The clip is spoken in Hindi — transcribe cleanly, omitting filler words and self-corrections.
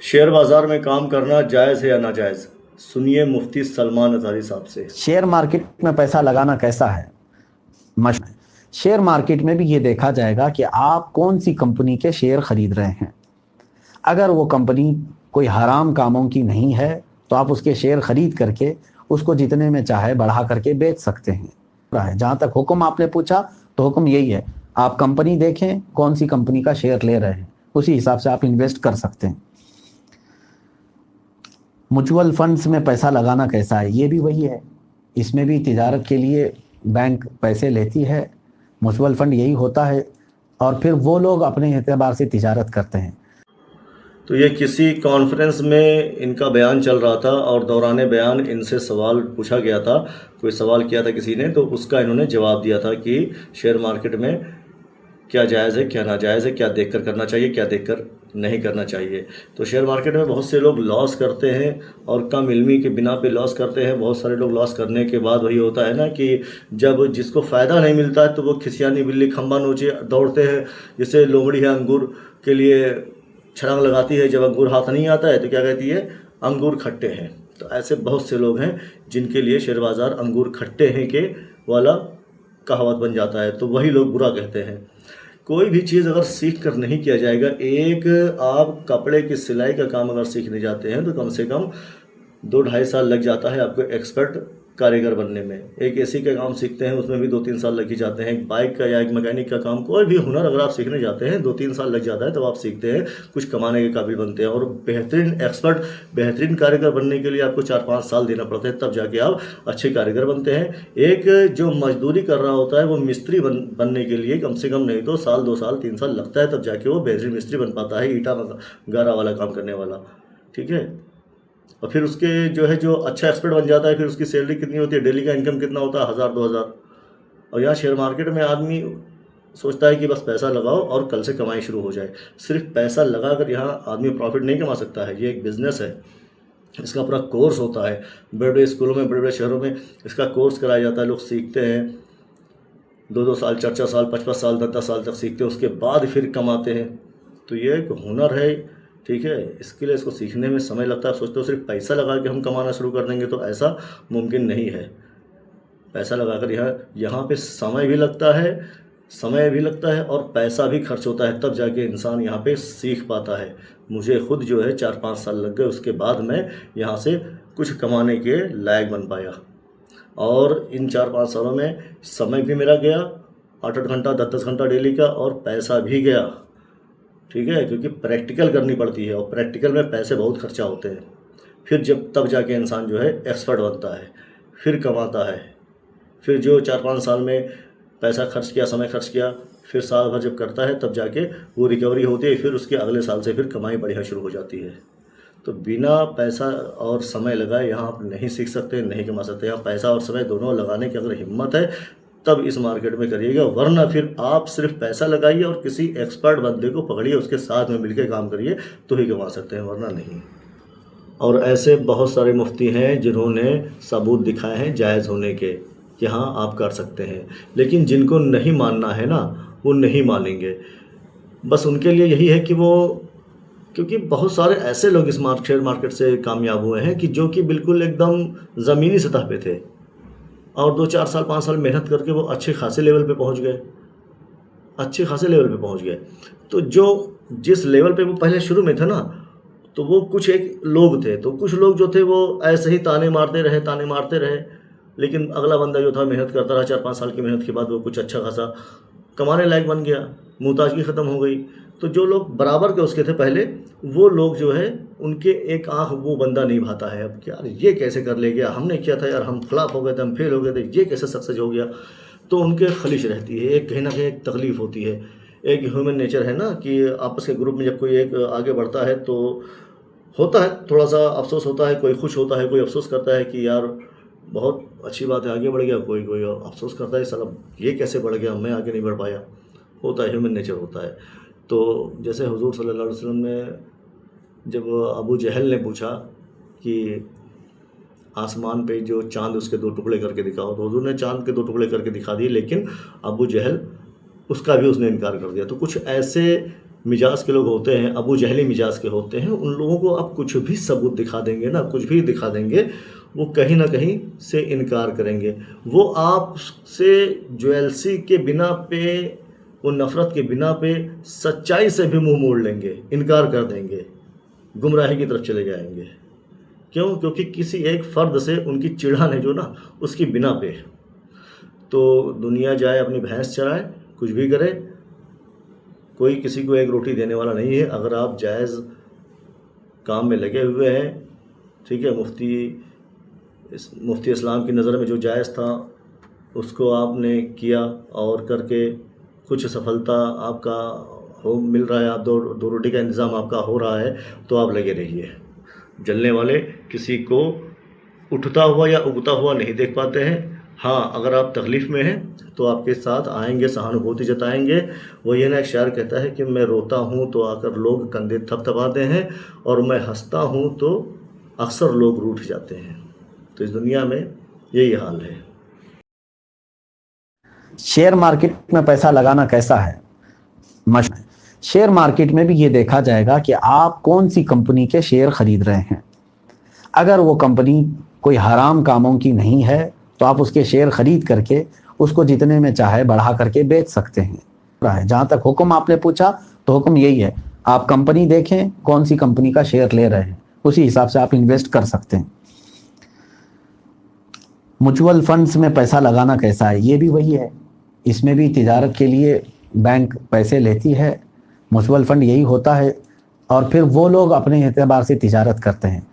शेयर बाजार में काम करना जायज़ है या नाजायज़? सुनिए मुफ्ती सलमान अज़हरी साहब से। शेयर मार्केट में पैसा लगाना कैसा है? शेयर मार्केट में भी ये देखा जाएगा कि आप कौन सी कंपनी के शेयर खरीद रहे हैं। अगर वो कंपनी कोई हराम कामों की नहीं है तो आप उसके शेयर खरीद करके उसको जितने में चाहे बढ़ा करके बेच सकते हैं। जहाँ तक हुक्म आपने पूछा तो हुक्म यही है, आप कंपनी देखें कौन सी कंपनी का शेयर ले रहे हैं, उसी हिसाब से आप इन्वेस्ट कर सकते हैं। म्यूचुअल फंड्स में पैसा लगाना कैसा है, ये भी वही है। इसमें भी तिजारत के लिए बैंक पैसे लेती है, म्यूचुअल फंड यही होता है, और फिर वो लोग अपने एतबार से तिजारत करते हैं। तो ये किसी कॉन्फ्रेंस में इनका बयान चल रहा था और दौरान बयान इनसे सवाल पूछा गया था, कोई सवाल किया था किसी ने, तो उसका इन्होंने जवाब दिया था कि शेयर मार्केट में क्या जायज़ है क्या नाजायज़ है, क्या देखकर करना चाहिए क्या देखकर नहीं करना चाहिए। तो शेयर मार्केट में बहुत से लोग लॉस करते हैं और कम इल्मी के बिना पे लॉस करते हैं। बहुत सारे लोग लॉस करने के बाद वही होता है ना कि जब जिसको फ़ायदा नहीं मिलता है तो वो खिसियानी बिल्ली खंबा नोचे दौड़ते हैं। जैसे लोमड़ी है अंगूर के लिए छलांग लगाती है, जब अंगूर हाथ नहीं आता है तो क्या कहती है, अंगूर खट्टे हैं। तो ऐसे बहुत से लोग हैं जिनके लिए शेयर बाज़ार अंगूर खट्टे हैं के वाला कहावत बन जाता है, तो वही लोग बुरा कहते हैं। कोई भी चीज़ अगर सीख कर नहीं किया जाएगा, एक आप कपड़े की सिलाई का काम अगर सीखने जाते हैं तो कम से कम 2-2.5 साल लग जाता है आपको एक्सपर्ट कारीगर बनने में। एक एसी का काम सीखते हैं उसमें भी 2-3 साल लग ही जाते हैं। एक बाइक का या एक मैकेनिक का काम, कोई भी हुनर अगर आप सीखने जाते हैं 2-3 साल लग जाता है, तब आप सीखते हैं, कुछ कमाने के काबिल बनते हैं। और बेहतरीन एक्सपर्ट, बेहतरीन कारीगर बनने के लिए आपको 4-5 साल देना पड़ता है, तब जाके आप अच्छे कारीगर बनते हैं। एक जो मजदूरी कर रहा होता है वो मिस्त्री बनने के लिए कम से कम नहीं तो साल 2 साल 3 साल लगता है, तब जाके वो बेहतरीन मिस्त्री बन पाता है, ईंटा गारा वाला काम करने वाला। ठीक है। और फिर उसके जो अच्छा एक्सपर्ट बन जाता है, फिर उसकी सैलरी कितनी होती है, डेली का इनकम कितना होता है, 1000-2000। और यहाँ शेयर मार्केट में आदमी सोचता है कि बस पैसा लगाओ और कल से कमाई शुरू हो जाए। सिर्फ पैसा लगाकर यहाँ आदमी प्रॉफिट नहीं कमा सकता है, ये एक बिजनेस है। इसका पूरा कोर्स होता है, बड़े बड़े स्कूलों में, बड़े बड़े शहरों में इसका कोर्स कराया जाता है। लोग सीखते हैं 2-2 साल 4-4 साल 5-5 साल 10-10 साल तक सीखते हैं, उसके बाद फिर कमाते हैं। तो ये एक हुनर है। ठीक है, इसके लिए इसको सीखने में समय लगता है। सोचते हो सिर्फ पैसा लगा के हम कमाना शुरू कर देंगे, तो ऐसा मुमकिन नहीं है। पैसा लगाकर यहाँ पे समय भी लगता है, और पैसा भी खर्च होता है, तब जाके इंसान यहाँ पे सीख पाता है। मुझे खुद जो है 4-5 साल लग गए, उसके बाद मैं यहाँ से कुछ कमाने के लायक बन पाया। और इन 4-5 सालों में समय भी मेरा गया, 8-8 घंटा 10-10 घंटा डेली का, और पैसा भी गया। ठीक है, क्योंकि प्रैक्टिकल करनी पड़ती है और प्रैक्टिकल में पैसे बहुत खर्चा होते हैं। फिर जब तब जाके इंसान जो है एक्सपर्ट बनता है, फिर कमाता है। फिर जो 4-5 साल में पैसा खर्च किया, समय खर्च किया, फिर साल भर जब करता है तब जाके वो रिकवरी होती है, फिर उसके अगले साल से फिर कमाई बढ़िया शुरू हो जाती है। तो बिना पैसा और समय लगाए यहाँ आप नहीं सीख सकते, नहीं कमा सकते। यहाँ पैसा और समय दोनों लगाने की अगर हिम्मत है तब इस मार्केट में करिएगा, वरना फिर आप सिर्फ पैसा लगाइए और किसी एक्सपर्ट बंदे को पकड़िए, उसके साथ में मिलकर काम करिए, तो ही कमा सकते हैं, वरना नहीं। और ऐसे बहुत सारे मुफ्ती हैं जिन्होंने सबूत दिखाए हैं जायज़ होने के कि हाँ आप कर सकते हैं, लेकिन जिनको नहीं मानना है ना, वो नहीं मानेंगे। बस उनके लिए यही है कि वो, क्योंकि बहुत सारे ऐसे लोग इस शेयर मार्केट से कामयाब हुए हैं कि जो कि बिल्कुल एकदम ज़मीनी सतह पे थे, और 2-4 साल 5 साल मेहनत करके वो अच्छे खासे लेवल पे पहुंच गए, अच्छे खासे लेवल पे पहुंच गए। तो जो जिस लेवल पे वो पहले शुरू में थे ना, तो वो कुछ एक लोग थे, तो कुछ लोग जो थे वो ऐसे ही ताने मारते रहे, लेकिन अगला बंदा जो था मेहनत करता रहा, 4-5 साल की मेहनत के बाद वो कुछ अच्छा खासा कमाने लायक बन गया, मुहताजगी ख़त्म हो गई। तो जो लोग बराबर के उसके थे पहले, वो लोग जो है उनके एक आँख वो बंदा नहीं भाता है अब कि यार ये कैसे कर ले गया, हमने किया था यार, हम फ्लॉप हो गए थे, हम फेल हो गए थे, ये कैसे सक्सेस हो गया। तो उनके खलिश रहती है, एक कहीं ना कहीं एक तकलीफ़ होती है। एक ह्यूमन नेचर है ना कि आपस के ग्रुप में जब कोई एक आगे बढ़ता है तो होता है, थोड़ा सा अफसोस होता है, कोई खुश होता है, कोई अफसोस करता है कि यार बहुत अच्छी बात है आगे बढ़ गया, कोई कोई अफसोस करता है साला ये कैसे बढ़ गया, मैं आगे नहीं बढ़ पाया। होता है, ह्यूमन नेचर होता है। तो जैसे हुजूर सल्लल्लाहु अलैहि वसल्लम ने जब अबू जहल ने पूछा कि आसमान पे जो चाँद उसके 2 टुकड़े करके दिखाओ, तो हुजूर ने चाँद के 2 टुकड़े करके दिखा दिए, लेकिन अबू जहल उसका भी उसने इनकार कर दिया। तो कुछ ऐसे मिजाज के लोग होते हैं, अबू जहली मिजाज के होते हैं, उन लोगों को आप कुछ भी सबूत दिखा देंगे ना, कुछ भी दिखा देंगे, वो कहीं ना कहीं से इनकार करेंगे। वो आपसे ज्वेलसी के बिना पे, वो नफ़रत के बिना पे सच्चाई से भी मुंह मोड़ लेंगे, इनकार कर देंगे, गुमराही की तरफ चले जाएंगे। क्यों? क्योंकि किसी एक फ़र्द से उनकी चिढ़न है जो ना, उसकी बिना पे। तो दुनिया जाए अपनी भैंस चराए, कुछ भी करे, कोई किसी को एक रोटी देने वाला नहीं है। अगर आप जायज़ काम में लगे हुए हैं, ठीक है, मुफ्ती इस्लाम की नज़र में जो जायज़ था उसको आपने किया और करके कुछ सफलता आपका मिल रहा है, आप दो रोटी का इंतज़ाम आपका हो रहा है, तो आप लगे रहिए। जलने वाले किसी को उठता हुआ या उगता हुआ नहीं देख पाते हैं। हाँ, अगर आप तकलीफ़ में हैं तो आपके साथ आएंगे, सहानुभूति जताएंगे। वो ये ना, एक शायर कहता है कि मैं रोता हूँ तो आकर लोग कंधे थपथपाते हैं, और मैं हंसता हूँ तो अक्सर लोग रूठ जाते हैं। तो इस दुनिया में यही हाल है। शेयर मार्केट में पैसा लगाना कैसा है? शेयर मार्केट में भी ये देखा जाएगा कि आप कौन सी कंपनी के शेयर खरीद रहे हैं। अगर वो कंपनी कोई हराम कामों की नहीं है तो आप उसके शेयर खरीद करके उसको जितने में चाहे बढ़ा करके बेच सकते हैं। जहाँ तक हुक्म आपने पूछा, तो हुक्म यही है, आप कंपनी देखें कौन सी कंपनी का शेयर ले रहे हैं, उसी हिसाब से आप इन्वेस्ट कर सकते हैं। म्यूचुअल फंड्स में पैसा लगाना कैसा है? ये भी वही है, इसमें भी तिजारत के लिए बैंक पैसे लेती है, म्यूचुअल फंड यही होता है, और फिर वो लोग अपने एतबार से तिजारत करते हैं।